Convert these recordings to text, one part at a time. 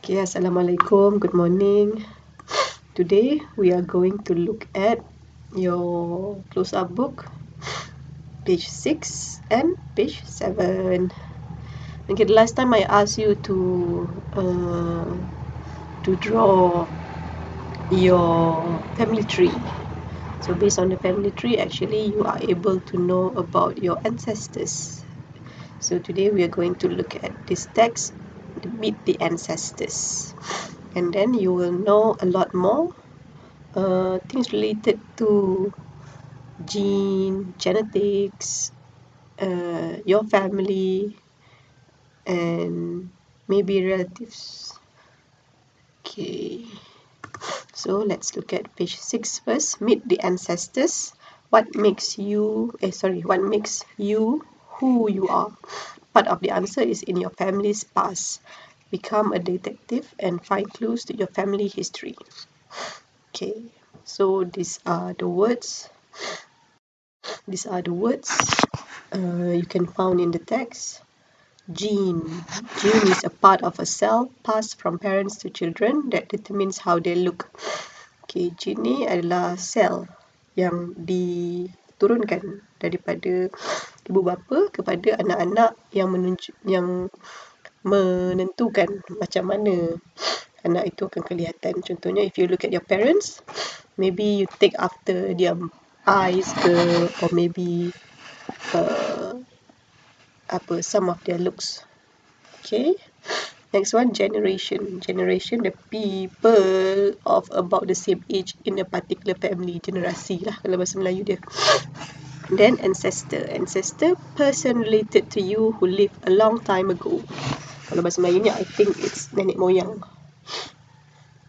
Okay, Assalamualaikum, good morning. Today we are going to look at your close-up book, page 6 and page 7. Okay, the last time I asked you to draw your family tree. So based on the family tree, actually you are able to know about your ancestors. So today we are going to look at this text, Meet the Ancestors. And then you will know a lot more things related to genetics, your family, and maybe relatives. Okay, so let's look at page 6 first. Meet the ancestors. What makes you who you are? Part of the answer is in your family's past. Become a detective and find clues to your family history. Okay, so these are the words. You can find in the text. Gene is a part of a cell passed from parents to children that determines how they look. Okay, gene ni adalah sel yang diturunkan daripada ibu bapa kepada anak-anak yang menentukan macam mana anak itu akan kelihatan. Contohnya, if you look at your parents, maybe you take after their eyes ke, or maybe some of their looks. Okay, next one, generation. The people of about the same age in a particular family. Generasi lah kalau bahasa Melayu dia. Then ancestor, person related to you who lived a long time ago. Kalau bahasa Melayunya, I think it's nenek moyang.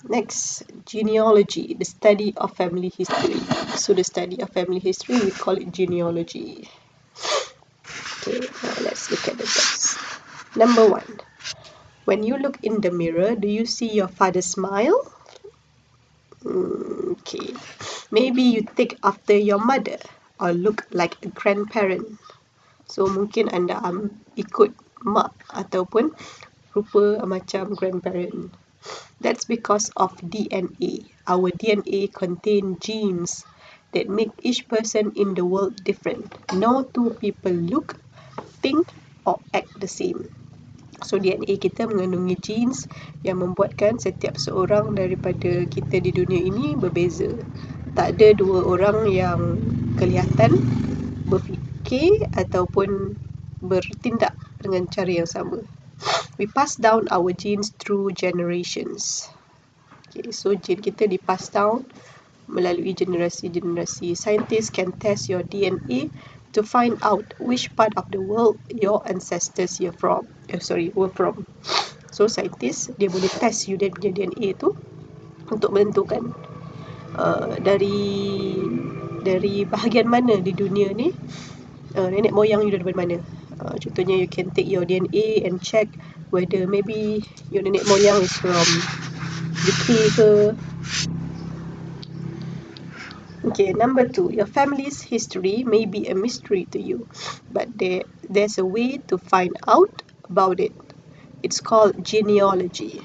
Next, genealogy, the study of family history. So the study of family history, we call it genealogy. Okay, now let's look at the text. Number 1. When you look in the mirror, do you see your father smile? Okay. Maybe you take after your mother or look like a grandparent. So mungkin anda ikut mak ataupun rupa macam grandparent. That's because of DNA. Our DNA contain genes that make each person in the world different. No two people look, think or act the same. So DNA kita mengandungi genes yang membuatkan setiap seorang daripada kita di dunia ini berbeza. Tak ada dua orang yang kelihatan berfikir ataupun bertindak dengan cara yang sama. We pass down our genes through generations. Okay, so gene kita dipass down melalui generasi-generasi. Scientists can test your DNA to find out which part of the world your ancestors were from. So scientists dia boleh test you punya DNA tu untuk menentukan dari bahagian mana di dunia ni nenek moyang you daripada mana. Contohnya, you can take your DNA and check whether maybe your nenek moyang is from UK ke. Okay, number 2, your family's history may be a mystery to you, but there's a way to find out about it. It's called genealogy.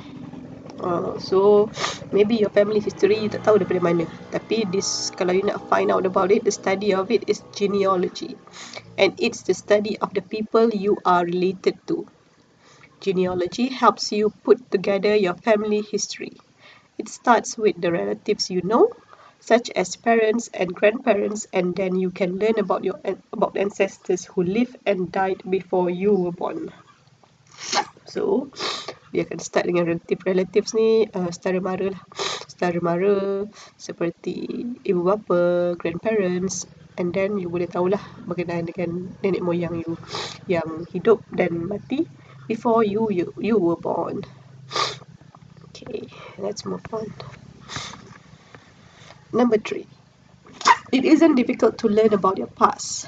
So maybe your family history you tak tahu daripada mana, tapi kalau you nak find out about it, the study of it is genealogy, and it's the study of the people you are related to. Genealogy helps you put together your family history. It starts with the relatives you know, such as parents and grandparents, and then you can learn about ancestors who lived and died before you were born. So dia akan start dengan relatives ni, saudara mara seperti ibu bapa, grandparents, and then you boleh tahulah berkenaan dengan nenek moyang you yang hidup dan mati before you were born. Okay, let's move on. Number 3. It isn't difficult to learn about your past.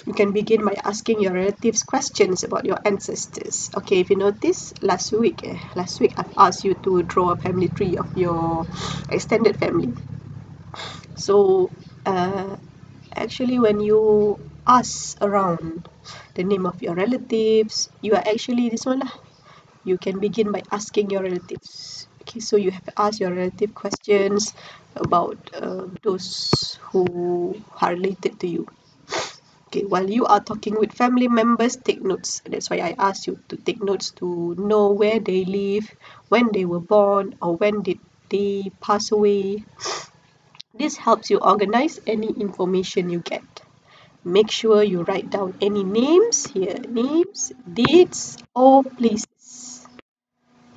You can begin by asking your relatives questions about your ancestors. Okay, if you notice, last week I've asked you to draw a family tree of your extended family. So actually when you ask around the name of your relatives, you are actually this one lah. you can begin by asking your relatives. Okay, so you have to ask your relative questions about those who are related to you. Okay, while you are talking with family members, take notes. That's why I asked you to take notes to know where they live, when they were born, or when did they pass away. This helps you organize any information you get. Make sure you write down any names here, names, dates, or places.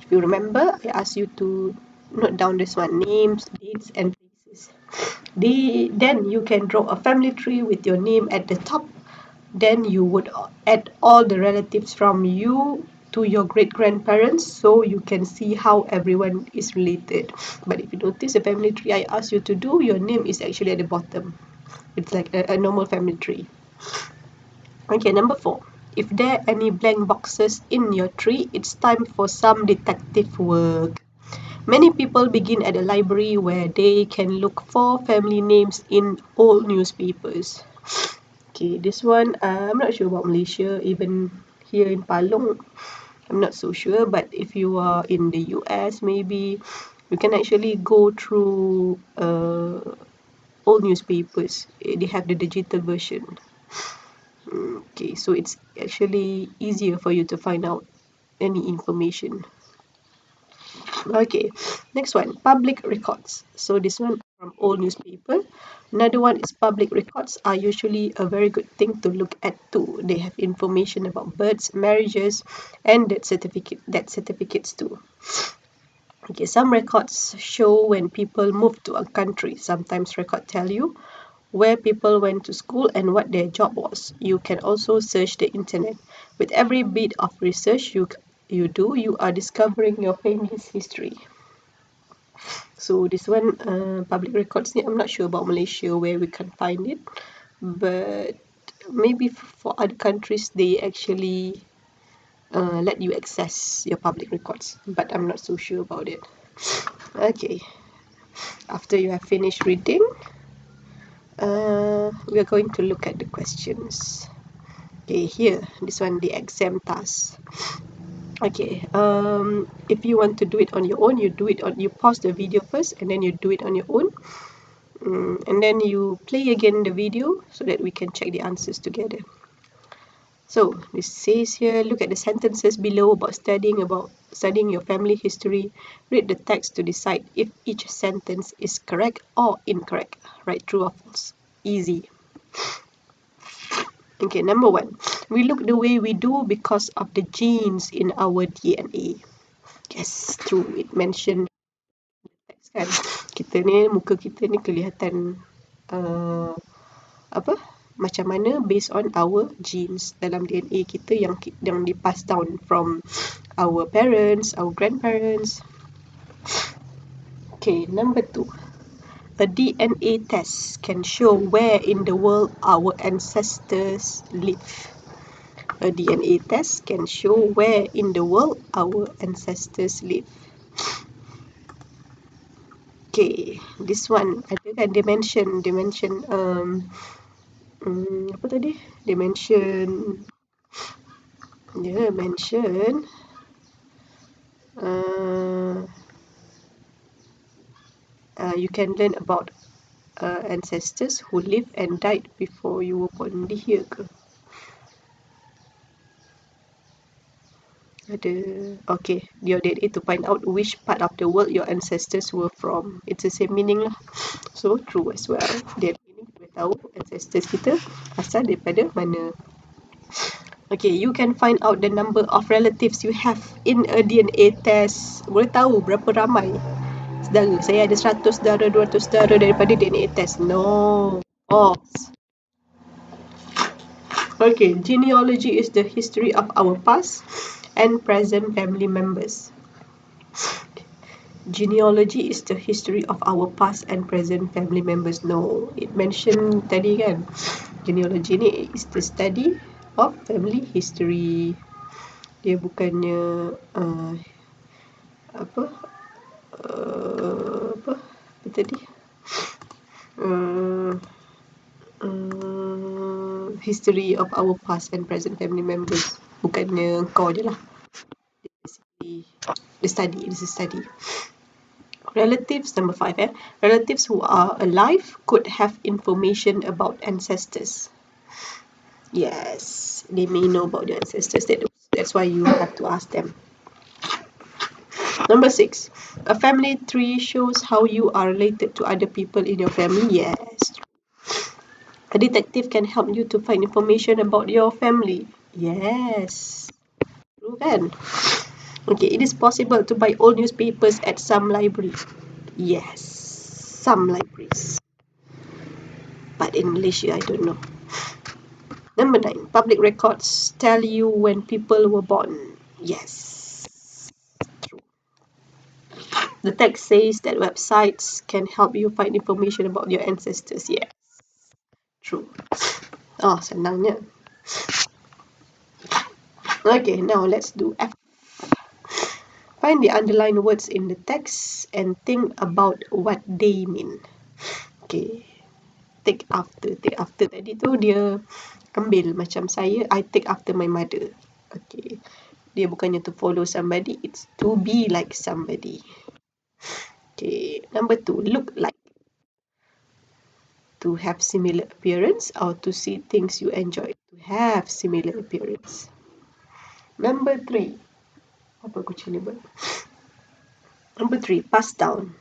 If you remember, I asked you to note down this one, names, dates, and places. Then you can draw a family tree with your name at the top. Then you would add all the relatives from you to your great grandparents so you can see how everyone is related. But if you notice the family tree I asked you to do, your name is actually at the bottom. It's like a normal family tree. Okay, number 4. If there are any blank boxes in your tree, it's time for some detective work. Many people begin at a library where they can look for family names in old newspapers. Okay, this one I'm not sure about Malaysia, even here in Palong, I'm not so sure. But if you are in the US, maybe you can actually go through old newspapers. They have the digital version. Okay, so it's actually easier for you to find out any information. Okay, next one, public records. So this one from old newspaper. Another one is public records are usually a very good thing to look at too. They have information about births, marriages, and death certificates too. Okay, some records show when people moved to a country. Sometimes records tell you where people went to school and what their job was. You can also search the internet. With every bit of research you do, you are discovering your family's history. So this one, public records ni, I'm not sure about Malaysia where we can find it, but maybe for other countries they actually let you access your public records, but I'm not so sure about it. Okay, after you have finished reading, we are going to look at the questions. Okay, here, this one, the exam task. Okay, if you want to do it on your own, you pause the video first and then you do it on your own. And then you play again the video so that we can check the answers together. So this says here, look at the sentences below about studying your family history. Read the text to decide if each sentence is correct or incorrect. Write true or false. Easy. Okay, number 1. We look the way we do because of the genes in our DNA. Yes, true. It mentioned text kan. Muka kita ni kelihatan uh, apa macam mana based on our genes dalam DNA kita yang di pass down from our parents, our grandparents. Okay, number 2. A DNA test can show where in the world our ancestors live. A DNA test can show where in the world our ancestors live. Okay, this one ada kan dia mention apa tadi? Dia mention you can learn about ancestors who lived and died before you were born. Di here ke? Ada. Okay, your DNA to find out which part of the world your ancestors were from. It's the same meaning lah. So true as well. DNA ni kita tahu ancestors kita asal daripada mana. Okay, you can find out the number of relatives you have in a DNA test. Boleh tahu berapa ramai saudara. Saya ada 100 saudara, 200 saudara daripada DNA test. No. False. Okay, genealogy is the history of our past and present family members. Genealogy is the history of our past and present family members. No, it mentioned tadi kan. Genealogy ni is the study of family history. Dia bukannya apa tadi history of our past and present family members. Bukannya kau je lah. study. This is study. Relatives, number 5. Relatives who are alive could have information about ancestors. Yes, they may know about your ancestors. That's why you have to ask them. Number 6. A family tree shows how you are related to other people in your family. Yes. A detective can help you to find information about your family. Yes. True kan? Okay, it is possible to buy old newspapers at some libraries. Yes, some libraries. But in Malaysia, I don't know. Number 9. Public records tell you when people were born. Yes. True. The text says that websites can help you find information about your ancestors. Yes. True. Oh, senangnya. Okay, now let's do F. Find the underlined words in the text and think about what they mean. Okay. Take after tadi tu dia ambil macam saya, I take after my mother. Okay. Dia bukannya to follow somebody, it's to be like somebody. Okay. Number 2, look like. To have similar appearance or to see things you enjoy. To have similar appearance. Number 3. Apa kucing ni buat? Number 3, pass down.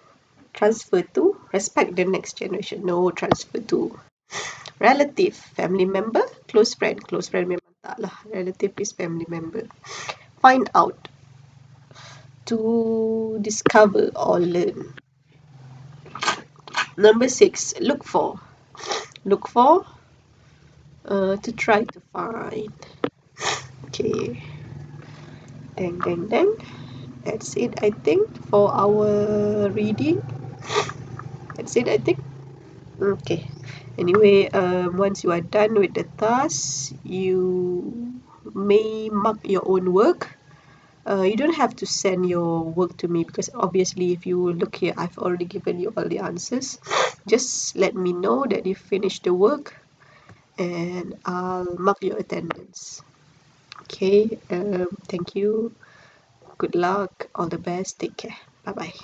Transfer to, respect the next generation. No, transfer to. Relative, family member, close friend. Close friend memang tak lah. Relative is family member. Find out. To discover or learn. Number 6, look for. Look for, to try to find. Okay. Dang, dang, dang. That's it, I think, for our reading. That's it, I think. Okay. Anyway, once you are done with the task, you may mark your own work. You don't have to send your work to me because obviously if you look here, I've already given you all the answers. Just let me know that you finished the work and I'll mark your attendance. Okay, thank you. Good luck. All the best. Take care. Bye-bye.